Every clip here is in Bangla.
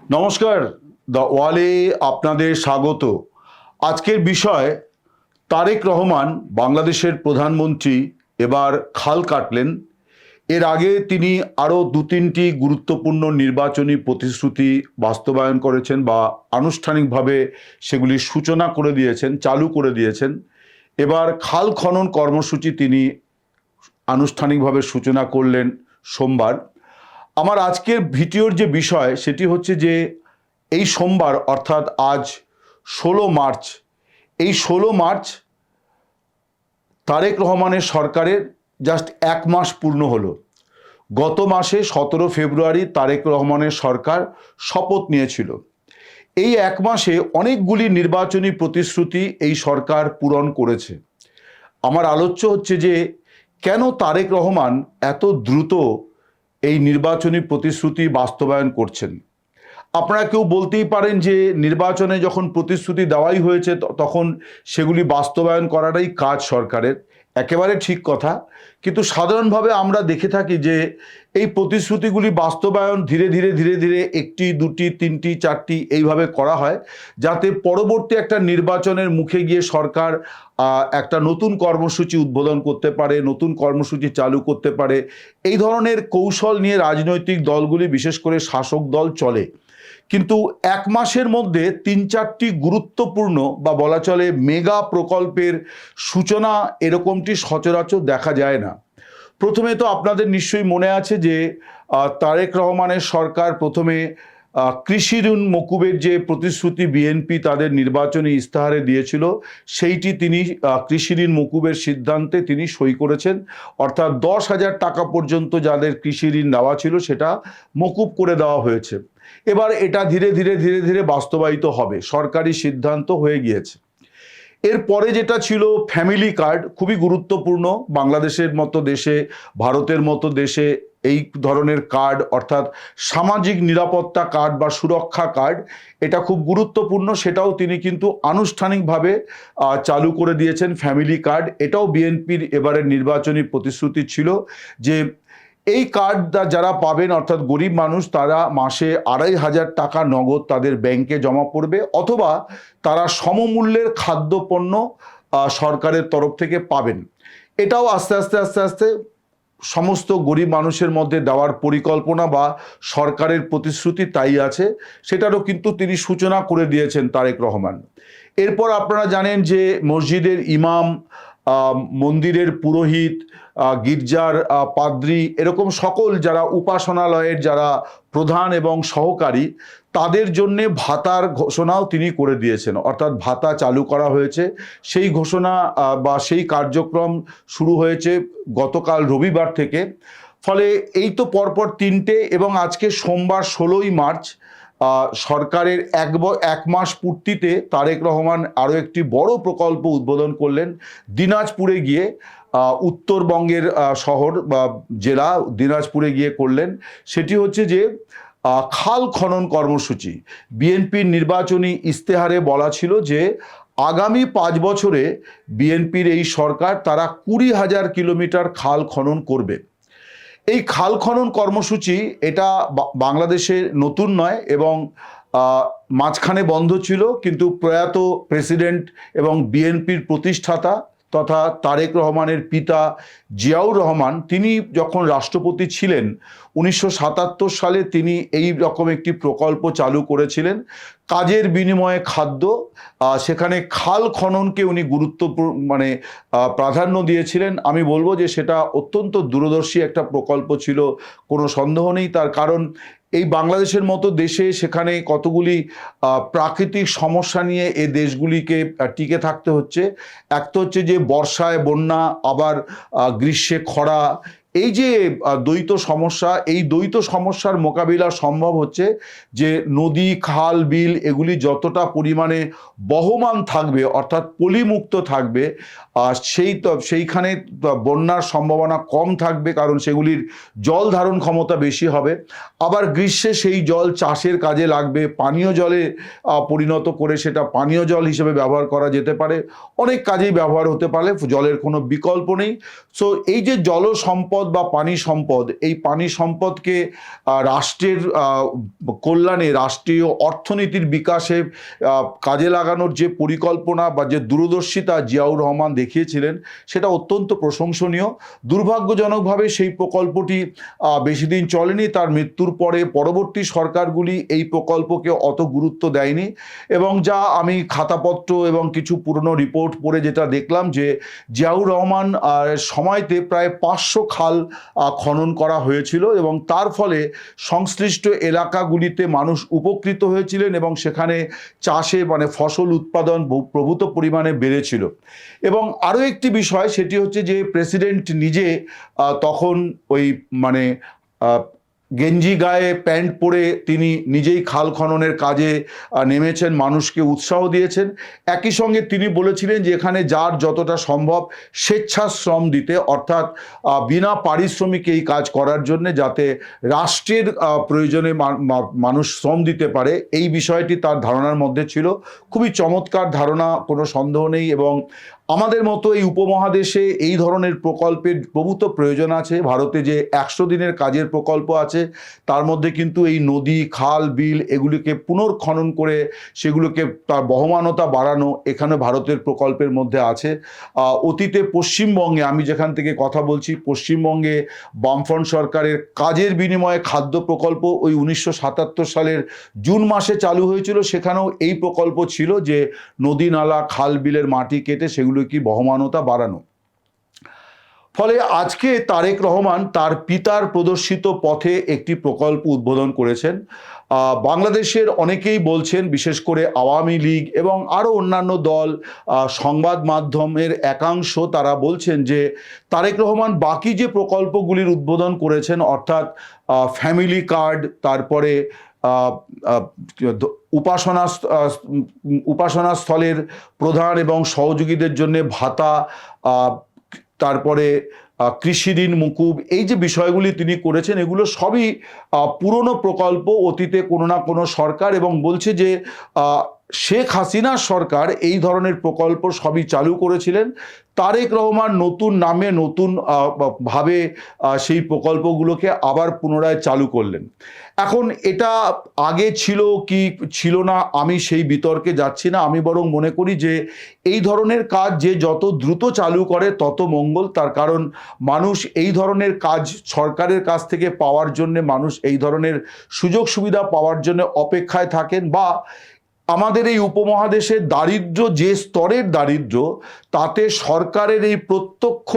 নমস্কার, দ্য ওয়ালে আপনাদের স্বাগত। আজকের বিষয়, তারেক রহমান বাংলাদেশের প্রধানমন্ত্রী এবার খাল কাটলেন। এর আগে তিনি আরও দু তিনটি গুরুত্বপূর্ণ নির্বাচনী প্রতিশ্রুতি বাস্তবায়ন করেছেন বা আনুষ্ঠানিকভাবে সেগুলির সূচনা করে দিয়েছেন, চালু করে দিয়েছেন। এবার খাল খনন কর্মসূচি তিনি আনুষ্ঠানিকভাবে সূচনা করলেন সোমবার। আমার আজকের ভিডিওর যে বিষয় সেটি হচ্ছে যে এই সোমবার অর্থাৎ আজ 16 মার্চ, এই 16 মার্চ তারেক রহমানের সরকারের জাস্ট 1 মাস পূর্ণ হলো। গত মাসে 17 ফেব্রুয়ারি তারেক রহমানের সরকার শপথ নিয়েছিল। এই 1 মাসে অনেকগুলি নির্বাচনী প্রতিশ্রুতি এই সরকার পূরণ করেছে। আমার আলোচ্য হচ্ছে যে কেন তারেক রহমান এত দ্রুত এই নির্বাচনী প্রতিশ্রুতি বাস্তবায়ন করছেন। আপনারা কেউ বলতেই পারেন যে নির্বাচনে যখন প্রতিশ্রুতি দেওয়াই হয়েছে তখন সেগুলি বাস্তবায়ন করাটাই কাজ সরকারের। একেবারে ঠিক কথা, কিন্তু সাধারণভাবে আমরা দেখে থাকি যে এই প্রতিশ্রুতিগুলি বাস্তবায়ন ধীরে ধীরে ধীরে ধীরে একটি দুটি তিনটি চারটি এইভাবে করা হয়, যাতে পরবর্তী একটা নির্বাচনের মুখে গিয়ে সরকার একটা নতুন কর্মসূচি উদ্বোধন করতে পারে, নতুন কর্মসূচি চালু করতে পারে। এই ধরনের কৌশল নিয়ে রাজনৈতিক দলগুলি, বিশেষ করে শাসক দল, চলে। কিন্তু 1 মাসের মধ্যে 3-4টি গুরুত্বপূর্ণ বা বলা চলে মেগা প্রকল্পের সূচনা এরকমটি সচরাচর দেখা যায় না। প্রথমে তো আপনাদের নিশ্চয়ই মনে আছে যে তারেক রহমানের সরকার প্রথমে কৃষি ঋণ মকুবের যে প্রতিশ্রুতি বিএনপি তাদের নির্বাচনী ইস্তাহারে দিয়েছিল, সেইটি তিনি কৃষি ঋণ মকুবের সিদ্ধান্তে তিনি সই করেছেন। অর্থাৎ 10,000 টাকা পর্যন্ত যাদের কৃষি ঋণ দেওয়া ছিল সেটা মকুব করে দেওয়া হয়েছে। এবার এটা ধীরে ধীরে ধীরে ধীরে বাস্তবায়িত হবে, সরকারি সিদ্ধান্ত হয়ে গিয়েছে। এরপরে যেটা ছিল ফ্যামিলি কার্ড, খুবই গুরুত্বপূর্ণ। বাংলাদেশের মতো দেশে, ভারতের মতো দেশে এই ধরনের কার্ড অর্থাৎ সামাজিক নিরাপত্তা কার্ড বা সুরক্ষা কার্ড, এটা খুব গুরুত্বপূর্ণ। সেটাও তিনি কিন্তু আনুষ্ঠানিকভাবে চালু করে দিয়েছেন, ফ্যামিলি কার্ড। এটাও বিএনপির এবারের নির্বাচনী প্রতিশ্রুতি ছিল যে এই কার্ড যারা পাবেন অর্থাৎ গরিব মানুষ, তারা মাসে 2,500 টাকা নগদ তাদের ব্যাংকে জমা পড়বে, অথবা তারা সমমূল্যের খাদ্যপণ্য সরকারের তরফ থেকে পাবেন। এটাও আস্তে আস্তে আস্তে আস্তে সমস্ত গরিব মানুষের মধ্যে দেওয়ার পরিকল্পনা বা সরকারের প্রতিশ্রুতি তাই আছে। সেটারও কিন্তু তিনি সূচনা করে দিয়েছেন তারেক রহমান। এরপর আপনারা জানেন যে মসজিদের ইমাম, মন্দিরের পুরোহিত, গির্জার পাদ্রী, এরকম সকল যারা উপাসনালয়ের যারা প্রধান এবং সহকারী, তাদের জন্যে ভাতার ঘোষণাও তিনি করে দিয়েছেন। অর্থাৎ ভাতা চালু করা হয়েছে। সেই ঘোষণা বা সেই কার্যক্রম শুরু হয়েছে গতকাল রবিবার থেকে। ফলে এই তো পরপর তিনটে, এবং আজকে সোমবার 16ই মার্চ সরকারের 1 মাস পূর্তিতে তারেক রহমান আরও একটি বড় প্রকল্প উদ্বোধন করলেন দিনাজপুরে গিয়ে। উত্তরবঙ্গের শহর বা জেলা দিনাজপুরে গিয়ে করলেন। সেটি হচ্ছে যে খাল খনন কর্মসূচি। বিএনপির নির্বাচনী ইস্তেহারে বলা ছিল যে আগামী 5 বছরে বিএনপির এই সরকার তারা 20,000 কিলোমিটার খাল খনন করবে। এই খাল খনন কর্মসূচি এটা বাংলাদেশে নতুন নয়, এবং মাঝখানে বন্ধ ছিল, কিন্তু প্রয়াত প্রেসিডেন্ট এবং বিএনপির প্রতিষ্ঠাতা তথা তারেক রহমানের পিতা জিয়াউর রহমান, তিনি যখন রাষ্ট্রপতি ছিলেন 1977 সালে, তিনি এই রকম একটি প্রকল্প চালু করেছিলেন, কাজের বিনিময়ে খাদ্য। সেখানে খাল খননকে উনি প্রাধান্য দিয়েছিলেন। আমি বলবো যে সেটা অত্যন্ত দূরদর্শী একটা প্রকল্প ছিল, কোনো সন্দেহ নেই। তার কারণ এই বাংলাদেশের মতো দেশে সেখানে কতগুলি প্রাকৃতিক সমস্যা নিয়ে এই দেশগুলিকে টিকে থাকতে হচ্ছে। এক তো হচ্ছে যে বর্ষায় বন্যা, আবার গ্রীষ্মে খরা, এই যে দ্বৈত সমস্যা, এই দ্বৈত সমস্যার মোকাবিলা সম্ভব হচ্ছে যে নদী, খাল, বিল এগুলি যতটা পরিমাণে বহমান থাকবে অর্থাৎ পলিমুক্ত থাকবে, সেইখানে বন্যার সম্ভাবনা কম থাকবে, কারণ সেগুলির জল ধারণ ক্ষমতা বেশি হবে। আবার গ্রীষ্মে সেই জল চাষের কাজে লাগবে, পানীয় জলে পরিণত করে সেটা পানীয় জল হিসেবে ব্যবহার করা যেতে পারে, অনেক কাজেই ব্যবহার হতে পারে, জলের কোনো বিকল্প নেই। সো এই যে জল সম্পদ সম্পদ বা পানি সম্পদ, এই পানি সম্পদকে রাষ্ট্রের কল্যাণে, রাষ্ট্রীয় অর্থনীতির বিকাশে কাজে লাগানোর যে পরিকল্পনা বা যে দূরদর্শিতা জিয়াউর রহমান দেখিয়েছিলেন, সেটা অত্যন্ত প্রশংসনীয়। দুর্ভাগ্যজনকভাবে সেই প্রকল্পটি বেশি দিন চলেনি। তার মৃত্যুর পরে পরবর্তী সরকারগুলি এই প্রকল্পকে অত গুরুত্ব দেয়নি, এবং যা আমি খাতাপত্র এবং কিছু পুরনো রিপোর্ট পড়ে যেটা দেখলাম, যে জিয়াউর রহমান সময়তে প্রায় 500 খাল খনন করা হয়েছিল, এবং তার ফলে সংশ্লিষ্ট এলাকাগুলিতে মানুষ উপকৃত হয়েছিলেন এবং সেখানে চাষে মানে ফসল উৎপাদন প্রভূত পরিমাণে বেড়েছিল। এবং আরও একটি বিষয়, সেটি হচ্ছে যে প্রেসিডেন্ট নিজে তখন ওই মানে গেঞ্জি গায়ে প্যান্ট পরে তিনি নিজেই খাল খননের কাজে নেমেছেন, মানুষকে উৎসাহ দিয়েছেন। একই সঙ্গে তিনি বলেছিলেন যে এখানে যার যতটা সম্ভব স্বেচ্ছাশ্রম দিতে, অর্থাৎ বিনা পারিশ্রমিকে এই কাজ করার জন্য, যাতে রাষ্ট্রের প্রয়োজনে মানুষ শ্রম দিতে পারে, এই বিষয়টি তার ধারণার মধ্যে ছিল। খুবই চমৎকার ধারণা, কোনো সন্দেহ নেই। এবং আমাদের মতো এই উপমহাদেশে এই ধরনের প্রকল্পের প্রভূত প্রয়োজন আছে। ভারতে যে 100 দিনের কাজের প্রকল্প আছে, তার মধ্যে কিন্তু এই নদী, খাল, বিল এগুলিকে পুনর্খনন করে সেগুলোকে তার বহমানতা বাড়ানো, এখানে ভারতের প্রকল্পের মধ্যে আছে। অতীতে পশ্চিমবঙ্গে, আমি যেখান থেকে কথা বলছি, পশ্চিমবঙ্গে বামফ্রন্ট সরকারের কাজের বিনিময়ে খাদ্য প্রকল্প ওই 1977 সালের জুন মাসে চালু হয়েছিল। সেখানেও এই প্রকল্প ছিল যে নদী, নালা, খাল, বিলের মাটি কেটে সেগুলো কি বহমানতা বাড়ানো। ফলে আজকে তারেক রহমান তার পিতার প্রদর্শিত পথে একটি প্রকল্প উদ্বোধন করেছেন। বাংলাদেশের অনেকেই বলছেন, বিশেষ করে আওয়ামী লীগ এবং আরও অন্যান্য দল, সংবাদ মাধ্যমের একাংশ, তারা বলছেন যে তারেক রহমান বাকি যে প্রকল্পগুলির উদ্বোধন করেছেন, অর্থাৎ ফ্যামিলি কার্ড, তারপরে উপাসনা স্থলের প্রধান এবং সহযোগীদের জন্য ভাতা, তারপরে কৃষি ঋণ মুকুব, এই যে বিষয়গুলি তিনি করেছেন, এগুলো সবই পুরনো প্রকল্প, অতীতে কোনো না কোনো সরকার, এবং বলছে যে শেখ হাসিনার সরকার এই ধরনের প্রকল্প সবই চালু করেছিলেন। তারেক রহমান নতুন নামে, নতুন ভাবে সেই প্রকল্পগুলোকে আবার পুনরায় চালু করলেন। এখন এটা আগে ছিল কি ছিল না, আমি সেই বিতর্কে যাচ্ছি না। আমি বরং মনে করি যে এই ধরনের কাজ যে যত দ্রুত চালু করে তত মঙ্গল। তার কারণ মানুষ এই ধরনের কাজ সরকারের কাছ থেকে পাওয়ার জন্য, মানুষ এই ধরনের সুযোগ সুবিধা পাওয়ার জন্য অপেক্ষায় থাকেন। বা আমাদের এই উপমহাদেশের দারিদ্র্য যে স্তরের দারিদ্র্য, তাতে সরকারের এই প্রত্যক্ষ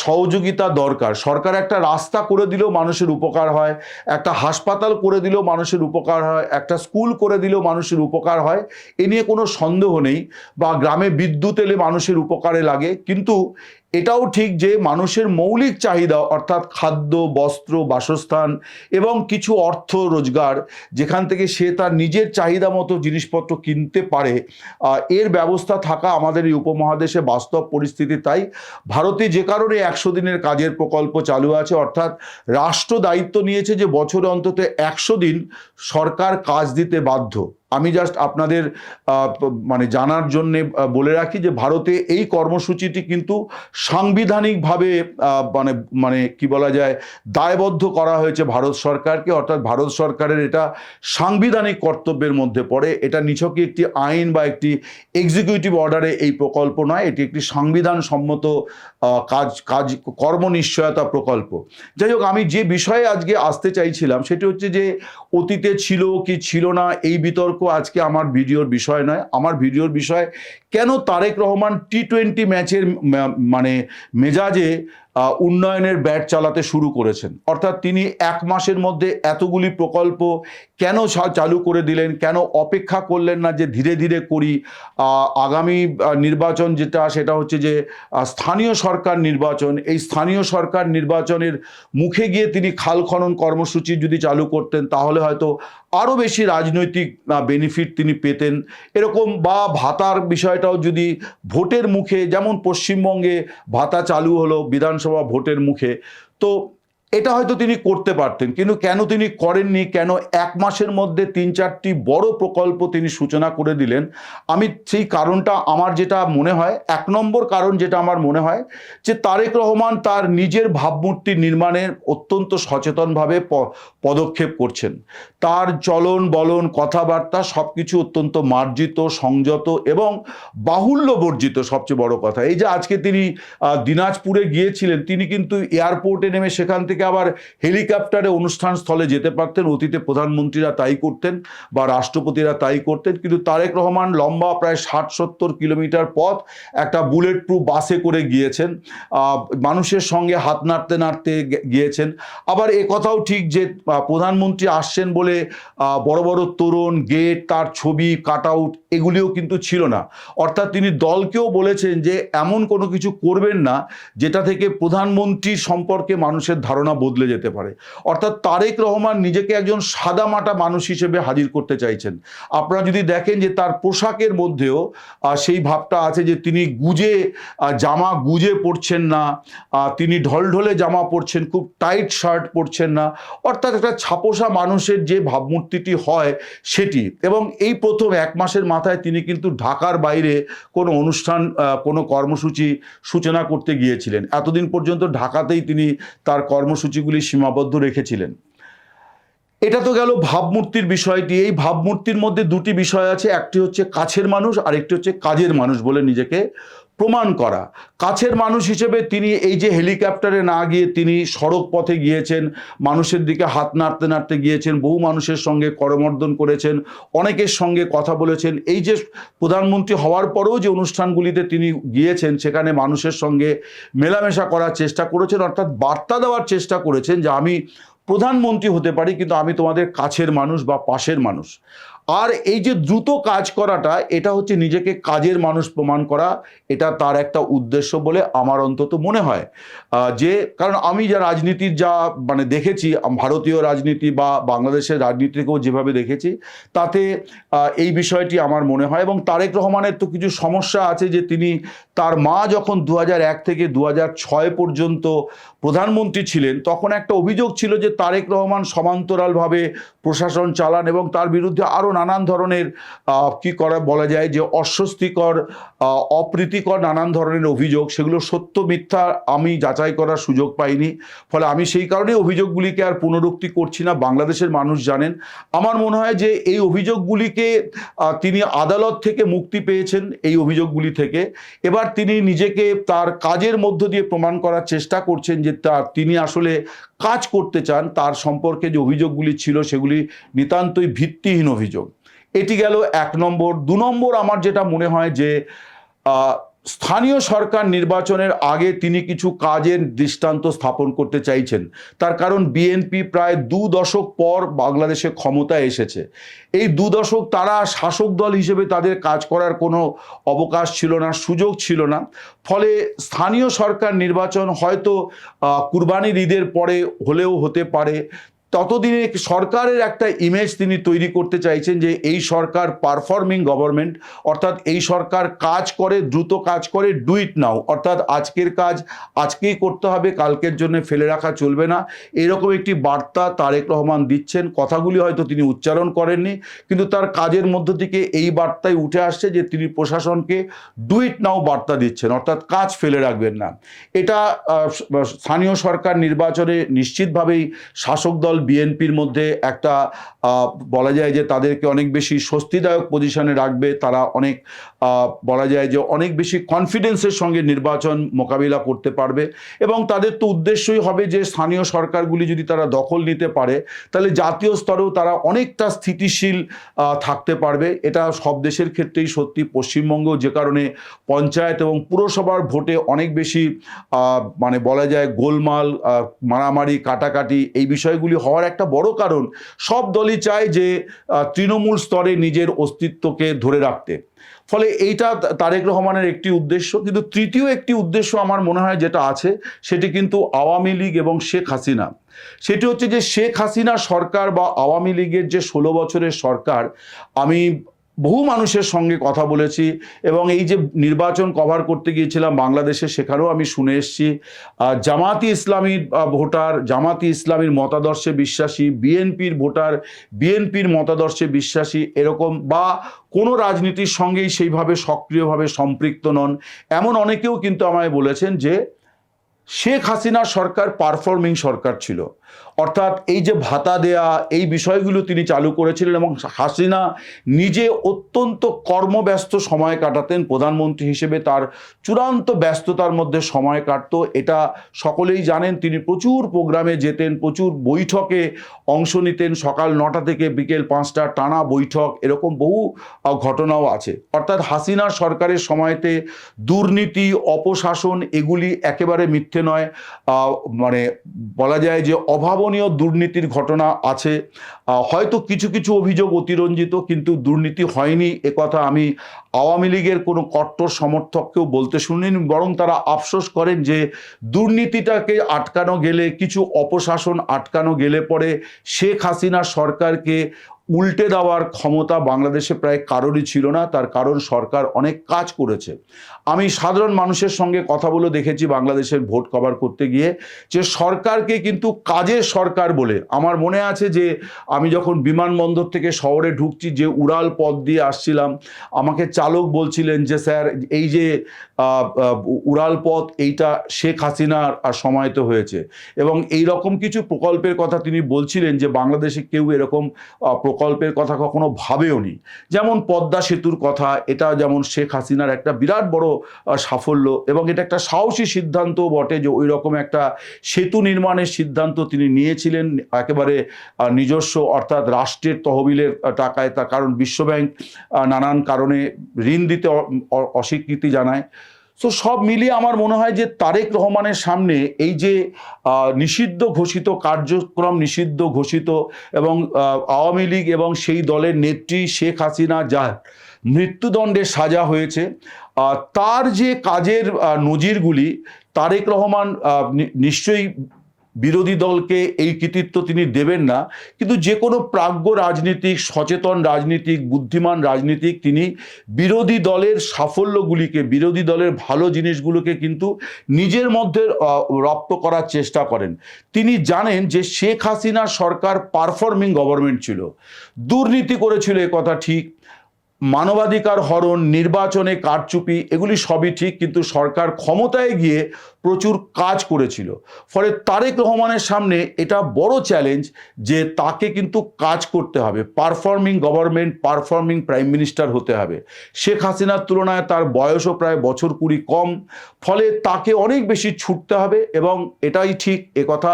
সহযোগিতা দরকার। সরকার একটা রাস্তা করে দিলেও মানুষের উপকার হয়, একটা হাসপাতাল করে দিলেও মানুষের উপকার হয়, একটা স্কুল করে দিলেও মানুষের উপকার হয়, এ নিয়ে কোনো সন্দেহ নেই। বা গ্রামে বিদ্যুৎ এলে মানুষের উপকারে লাগে। কিন্তু এটাও ঠিক যে মানুষের মৌলিক চাহিদা, অর্থাৎ খাদ্য, বস্ত্র, বাসস্থান এবং কিছু অর্থ রোজগার, যেখান থেকে সে তার নিজের চাহিদা মতো জিনিসপত্র কিনতে পারে, এর ব্যবস্থা থাকা আমাদের এই উপমহাদেশে বাস্তব পরিস্থিতি। তাই ভারতে যে কারণে 100 দিনের কাজের প্রকল্প চালু আছে, অর্থাৎ রাষ্ট্র দায়িত্ব নিয়েছে যে বছরে অন্তত 100 দিন সরকার কাজ দিতে বাধ্য। আমি জাস্ট আপনাদের মানে জানার জন্যে বলে রাখি যে ভারতে এই কর্মসূচিটি কিন্তু সাংবিধানিকভাবে মানে মানে কি বলা যায়, দায়বদ্ধ করা হয়েছে ভারত সরকারকে। অর্থাৎ ভারত সরকারের এটা সাংবিধানিক কর্তব্যের মধ্যে পড়ে। এটা নিছকই একটি আইন বা একটি এক্সিকিউটিভ অর্ডারে এই প্রকল্প নয়, এটি একটি সংবিধান সম্মত কর্ম নিশ্চয়তা প্রকল্প। যাই হোক, আমি যে বিষয়ে আজকে আসতে চাইছিলাম সেটি হচ্ছে যে অতীতে ছিল কি ছিল না এই বিতর্ক আজকে আমার ভিডিওর বিষয় নয়। আমার ভিডিওর বিষয়, কেন তারেক রহমান টি-20 ম্যাচের মানে মেজাজে উন্নয়নের ব্যাট চালাতে শুরু করেছেন। অর্থাৎ তিনি 1 মাসের মধ্যে এতগুলি প্রকল্প কেন চালু করে দিলেন, কেন অপেক্ষা করলেন না যে ধীরে ধীরে করি, আগামী নির্বাচন যেটা, সেটা হচ্ছে যে স্থানীয় সরকার নির্বাচন। এই স্থানীয় সরকার নির্বাচনের মুখে গিয়ে তিনি খাল খনন কর্মসূচি যদি চালু করতেন, তাহলে হয়তো আরও বেশি রাজনৈতিক বেনিফিট তিনি পেতেন। এরকম বা ভাতার বিষয়টাও যদি ভোটের মুখে, যেমন পশ্চিমবঙ্গে ভাতা চালু হলো বিধানসভা ভোটের মুখে, তো এটা হয়তো তিনি করতে পারতেন, কিন্তু কেন তিনি করেননি, কেন 1 মাসের মধ্যে 3-4টি বড় প্রকল্প তিনি সূচনা করে দিলেন, আমি সেই কারণটা আমার যেটা মনে হয়, 1 নম্বর কারণ যেটা আমার মনে হয় যে তারেক রহমান তার নিজের ভাবমূর্তি নির্মাণের অত্যন্ত সচেতনভাবে পদক্ষেপ করছেন। তার চলন বলন কথাবার্তা সব কিছু অত্যন্ত মার্জিত, সংযত এবং বাহুল্য বর্জিত। সবচেয়ে বড় কথা এই যে আজকে তিনি দিনাজপুরে গিয়েছিলেন, তিনি কিন্তু এয়ারপোর্টে নেমে সেখান থেকে আবার হেলিকপ্টারে অনুষ্ঠান স্থলে যেতে পারতেন। অতীতে প্রধানমন্ত্রীরা তাই করতেন বা রাষ্ট্রপতিরা তাই করতেন, কিন্তু তারেক রহমান লম্বা প্রায় 60-70 কিলোমিটার পথ একটা বুলেট প্রুফ বাসে করে গিয়েছেন, মানুষের সঙ্গে হাত নাড়তে নাড়তে গিয়েছেন। আবার এ কথাও ঠিক যে প্রধানমন্ত্রী আসছেন বলে বড় বড় তোরণ, গেট, তার ছবি, কাট আউট এগুলিও কিন্তু ছিল না। অর্থাৎ তিনি দলকেও বলেছেন যে এমন কোনো কিছু করবেন না যেটা থেকে প্রধানমন্ত্রীর সম্পর্কে মানুষের ধারণা বদলে যেতে পারে। অর্থাৎ তারেক রহমান নিজেকে একজন সাদামাটা মানুষ হিসেবে হাজির করতে চাইছেন। আপনারা যদি দেখেন যে তার পোশাকের মধ্যেও সেই ভাবটা আছে যে তিনি গুজে জামা গুজে পরছেন না, তিনি ঢলঢলে জামা পরছেন, খুব টাইট শার্ট পরছেন না। অর্থাৎ একটা ছাপোষা মানুষের যে ভাবমূর্তিটি হয় সেটি। এবং এই প্রথম 1 মাসের মাথায় তিনি কিন্তু ঢাকার বাইরে কোনো অনুষ্ঠান, কোনো কর্মসূচি সূচনা করতে গিয়েছিলেন। এতদিন পর্যন্ত ঢাকাতেই তিনি তার কর্মসূচিগুলি সীমাবদ্ধ রেখেছিলেন। এটা তো গেল ভাবমূর্তির বিষয়টি। এই ভাবমূর্তির মধ্যে 2টি বিষয় আছে, একটি হচ্ছে কাছের মানুষ আর একটি হচ্ছে কাজের মানুষ বলে নিজেকে প্রমাণ করা। কাছের মানুষ হিসেবে তিনি এই যে হেলিকপ্টারে না গিয়ে তিনি সড়ক পথে গিয়েছেন, মানুষের দিকে হাত নাড়তে নাড়তে গিয়েছেন, বহু মানুষের সঙ্গে করমর্দন করেছেন, অনেকের সঙ্গে কথা বলেছেন। এই যে প্রধানমন্ত্রী হওয়ার পরেও যে অনুষ্ঠানগুলিতে তিনি গিয়েছেন সেখানে মানুষের সঙ্গে মেলামেশা করার চেষ্টা করেছেন, অর্থাৎ বার্তা দেওয়ার চেষ্টা করেছেন যে আমি প্রধানমন্ত্রী হতে পারি কিন্তু আমি তোমাদের কাছের মানুষ বা পাশের মানুষ। আর এই যে দ্রুত কাজ করাটা, এটা হচ্ছে নিজেকে কাজের মানুষ প্রমাণ করা। এটা তার একটা উদ্দেশ্য বলে আমার অন্তত মনে হয়। যে কারণ আমি যা রাজনীতির যা মানে দেখেছি, ভারতীয় রাজনীতি বা বাংলাদেশের রাজনীতিকেও যেভাবে দেখেছি, তাতে এই বিষয়টি আমার মনে হয়। এবং তারেক রহমানের তো কিছু সমস্যা আছে যে তিনি, তার মা যখন 2001 থেকে 2006 পর্যন্ত প্রধানমন্ত্রী ছিলেন, তখন একটা অভিযোগ ছিল যে তারেক রহমান সমান্তরালভাবে প্রশাসন চালান এবং তার বিরুদ্ধে আরও নানান ধরনের কি করা বলা যায় যে অস্বস্তিকর, অপ্রীতিকর নানান ধরনের অভিযোগ। সেগুলো সত্য মিথ্যা আমি যাচাই করার সুযোগ পাইনি, ফলে আমি সেই কারণে অভিযোগগুলিকে আর পুনরুক্তি করছি না। বাংলাদেশের মানুষ জানেন। আমার মনে হয় যে এই অভিযোগগুলিকে তিনি আদালত থেকে মুক্তি পেয়েছেন এই অভিযোগগুলি থেকে। এবার তিনি নিজেকে তার কাজের মধ্য দিয়ে প্রমাণ করার চেষ্টা করছেন যে তিনি আসলে কাজ করতে চান। তার সম্পর্কে যে অভিযোগগুলি ছিল সেগুলি নিতান্তই ভিত্তিহীন অভিযোগ। এটি গেল 1 নম্বর। 2 নম্বর আমার যেটা মনে হয় যে স্থানীয় সরকার নির্বাচনের আগে তিনি কিছু কাজের দৃষ্টান্ত স্থাপন করতে চাইছেন। তার কারণ বিএনপি প্রায় 2 দশক পর বাংলাদেশে ক্ষমতায় এসেছে। এই 2 দশক তারা শাসক দল হিসেবে তাদের কাজ করার কোনো অবকাশ ছিল না, সুযোগ ছিল না। ফলে স্থানীয় সরকার নির্বাচন হয়তো কুরবানির ঈদের পরে হলেও হতে পারে। ততদিনে সরকারের একটা ইমেজ তিনি তৈরি করতে চাইছেন যে এই সরকার পারফর্মিং গভর্নমেন্ট, অর্থাৎ এই সরকার কাজ করে, দ্রুত কাজ করে, ডু ইট নাও, অর্থাৎ আজকের কাজ আজকেই করতে হবে, কালকের জন্য ফেলে রাখা চলবে না। এরকম একটি বার্তা তারেক রহমান দিচ্ছেন। কথাগুলি হয়তো তিনি উচ্চারণ করেননি, কিন্তু তার কাজের মধ্য থেকে এই বার্তায় উঠে আসছে যে তিনি প্রশাসনকে ডু ইট নাও বার্তা দিচ্ছেন, অর্থাৎ কাজ ফেলে রাখবেন না। এটা স্থানীয় সরকার নির্বাচনে নিশ্চিতভাবেই শাসক দল বিএনপির মধ্যে একটা বলা যায় যে তাদেরকে অনেক বেশি স্বস্তিদায়ক পজিশনে রাখবে। তারা অনেক বলা যায় যে অনেক বেশি কনফিডেন্সের সঙ্গে নির্বাচন মোকাবিলা করতে পারবে। এবং তাদের তো উদ্দেশ্যই হবে যে স্থানীয় সরকারগুলি যদি তারা দখল নিতে পারে তাহলে জাতীয় স্তরেও তারা অনেকটা স্থিতিশীল থাকতে পারবে। এটা সব দেশের ক্ষেত্রেই সত্যি। পশ্চিমবঙ্গেও যে কারণে পঞ্চায়েত এবং পুরসভার ভোটে অনেক বেশি মানে বলা যায় গোলমাল, মারামারি, কাটাকাটি এই বিষয়গুলি হওয়ার একটা বড় কারণ সব দলই চায় যে তৃণমূল স্তরে নিজের অস্তিত্বকে ধরে রাখতে। ফলে এইটা তারেক রহমানের একটি উদ্দেশ্য। কিন্তু তৃতীয় একটি উদ্দেশ্য আমার মনে হয় যেটা আছে সেটি কিন্তু আওয়ামী লীগ এবং শেখ হাসিনা। সেটি হচ্ছে যে শেখ হাসিনা সরকার বা আওয়ামী লীগের যে 16 বছরের সরকার, আমি বহু মানুষের সঙ্গে কথা বলেছি এবং এই যে নির্বাচন কভার করতে গিয়েছিলাম বাংলাদেশে, সেখানেও আমি শুনে এসেছি জামাতি ইসলামীর ভোটার জামাতি ইসলামীর মতাদর্শে বিশ্বাসী, বিএনপির ভোটার বিএনপির মতাদর্শে বিশ্বাসী, এরকম বা কোনো রাজনীতির সঙ্গেই সেইভাবে সক্রিয়ভাবে সম্পৃক্ত নন, এমন অনেকেও কিন্তু আমায় বলেছেন যে শেখ হাসিনার সরকার পারফর্মিং সরকার ছিল। অর্থাৎ এই যে ভাতা দেয়া, এই বিষয়গুলো তিনি চালু করেছিলেন এবং হাসিনা নিজে অত্যন্ত কর্মব্যস্ত সময় কাটাতেন প্রধানমন্ত্রী হিসেবে, তার চূড়ান্ত ব্যস্ততার মধ্যে সময় কাটতো, এটা সকলেই জানেন। তিনি প্রচুর প্রোগ্রামে যেতেন, প্রচুর বৈঠকে অংশ নিতেন, সকাল 9টা থেকে বিকেল 5টা টানা বৈঠক, এরকম বহু ঘটনাও আছে। অর্থাৎ হাসিনার সরকারের সময়তে দুর্নীতি, অপশাসন এগুলি একেবারে মিথ্যে নয়, মানে বলা যায় যে অভাবনীয় দুর্নীতির ঘটনা আছে। হয়তো কিছু কিছু অভিযোগ অতিরঞ্জিত, কিন্তু দুর্নীতি হয়নি একথা আমি আওয়ামী লীগের কোনো কট্টর সমর্থককেও বলতে শুনিনি, বরং তারা আফসোস করেন যে দুর্নীতিটাকে আটকানো গেলে, কিছু অপশাসন আটকানো গেলে পরে শেখ হাসিনা সরকারকে উল্টে দেওয়ার ক্ষমতা বাংলাদেশে প্রায় কারোরই ছিল না। তার কারণ সরকার অনেক কাজ করেছে। আমি সাধারণ মানুষের সঙ্গে কথা বলে দেখেছি বাংলাদেশের ভোট কভার করতে গিয়ে, যে সরকারকে কিন্তু কাজের সরকার বলে, আমার মনে আছে যে আমি যখন বিমানবন্দর থেকে শহরে ঢুকছি, যে উড়াল পথ দিয়ে আসছিলাম, আমাকে চালক বলছিলেন যে স্যার এই যে উড়াল পথ এইটা শেখ হাসিনার সময়তে হয়েছে, এবং এই রকম কিছু প্রকল্পের কথা তিনি বলছিলেন যে বাংলাদেশে কেউ এরকম প্রকল্পের কথা কখনো ভাবেওনি। যেমন পদ্মা সেতুর কথা, এটা যেমন শেখ হাসিনার একটা বিরাট বড় সাফল্য, এবং এটা একটা সাহসী সিদ্ধান্ত বটে যে ওই রকম একটা সেতু নির্মাণের সিদ্ধান্ত তিনি নিয়েছিলেন একেবারে নিজস্ব, অর্থাৎ রাষ্ট্রের তহবিলের টাকায়। তার কারণ বিশ্বব্যাংক নানান কারণে ঋণ দিতে অস্বীকৃতি জানায়। তো সব মিলিয়ে আমার মনে হয় যে তারেক রহমানের সামনে এই যে নিষিদ্ধ ঘোষিত কার্যক্রম, নিষিদ্ধ ঘোষিত, এবং আওয়ামী লীগ এবং সেই দলের নেত্রী শেখ হাসিনা যার মৃত্যুদণ্ডের সাজা হয়েছে, তার যে কাজের নজিরগুলি, তারেক রহমান নিশ্চয়ই বিরোধী দলকে এই কৃতিত্ব তিনি দেবেন না, কিন্তু যে কোনো প্রাজ্ঞ রাজনীতিক, সচেতন রাজনীতিক, বুদ্ধিমান রাজনীতিক, তিনি বিরোধী দলের সাফল্যগুলিকে, বিরোধী দলের ভালো জিনিসগুলোকে কিন্তু নিজের মধ্যে রপ্ত করার চেষ্টা করেন। তিনি জানেন যে শেখ হাসিনার সরকার পারফর্মিং গভর্নমেন্ট ছিল, দুর্নীতি করেছিল এ কথা ঠিক, মানবাধিকার হরণ, নির্বাচনে কারচুপি, এগুলি সবই ঠিক, কিন্তু সরকার ক্ষমতায় গিয়ে প্রচুর কাজ করেছিল। ফলে তারেক রহমানের সামনে এটা বড় চ্যালেঞ্জ যে তাকে কিন্তু কাজ করতে হবে, performing government, performing prime minister হতে হবে। শেখ হাসিনার তুলনায় তার বয়সও প্রায় বছর 20 কম, ফলে তাকে অনেক বেশি ছুটতে হবে, এবং এটাই ঠিক, একথা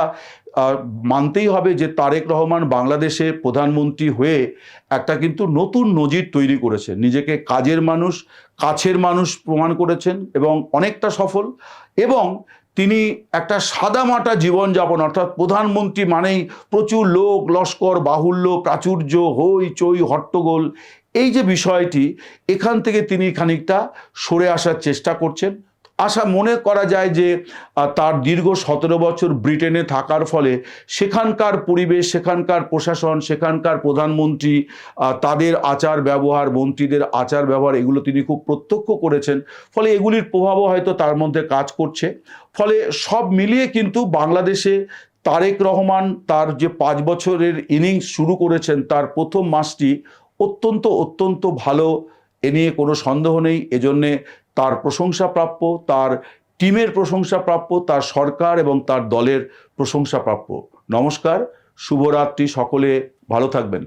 মানতেই হবে যে তারেক রহমান বাংলাদেশে প্রধানমন্ত্রী হয়ে একটা কিন্তু নতুন নজির তৈরি করেছেন, নিজেকে কাজের মানুষ, কাছের মানুষ প্রমাণ করেছেন এবং অনেকটা সফল। এবং তিনি একটা সাদামাটা জীবনযাপন, অর্থাৎ প্রধানমন্ত্রী মানেই প্রচুর লোক লস্কর, বাহুল্য, প্রাচুর্য, হই চই, হট্টগোল, এই যে বিষয়টি, এখান থেকে তিনি খানিকটা সরে আসার চেষ্টা করছেন। মনে করা যায় যে তার দীর্ঘ 17 বছর ব্রিটেনে থাকার ফলে সেখানকার পরিবেশ, সেখানকার প্রশাসন, সেখানকার প্রধানমন্ত্রী, তাদের আচার ব্যবহার, মন্ত্রীদের আচার ব্যবহার, এগুলো তিনি খুব প্রত্যক্ষ করেছেন। ফলে এগুলির প্রভাবও হয়তো তার মধ্যে কাজ করছে। ফলে সব মিলিয়ে কিন্তু বাংলাদেশে তারেক রহমান তার যে 5 বছরের ইনিংস শুরু করেছেন, তার প্রথম মাসটি অত্যন্ত অত্যন্ত ভালো, এ নিয়ে কোনো সন্দেহ নেই। এজন্যে তার প্রশংসা প্রাপ্য, তার টিমের প্রশংসা প্রাপ্য, তার সরকার এবং তার দলের প্রশংসা প্রাপ্য। নমস্কার, শুভরাত্রি, সকলে ভালো থাকবেন।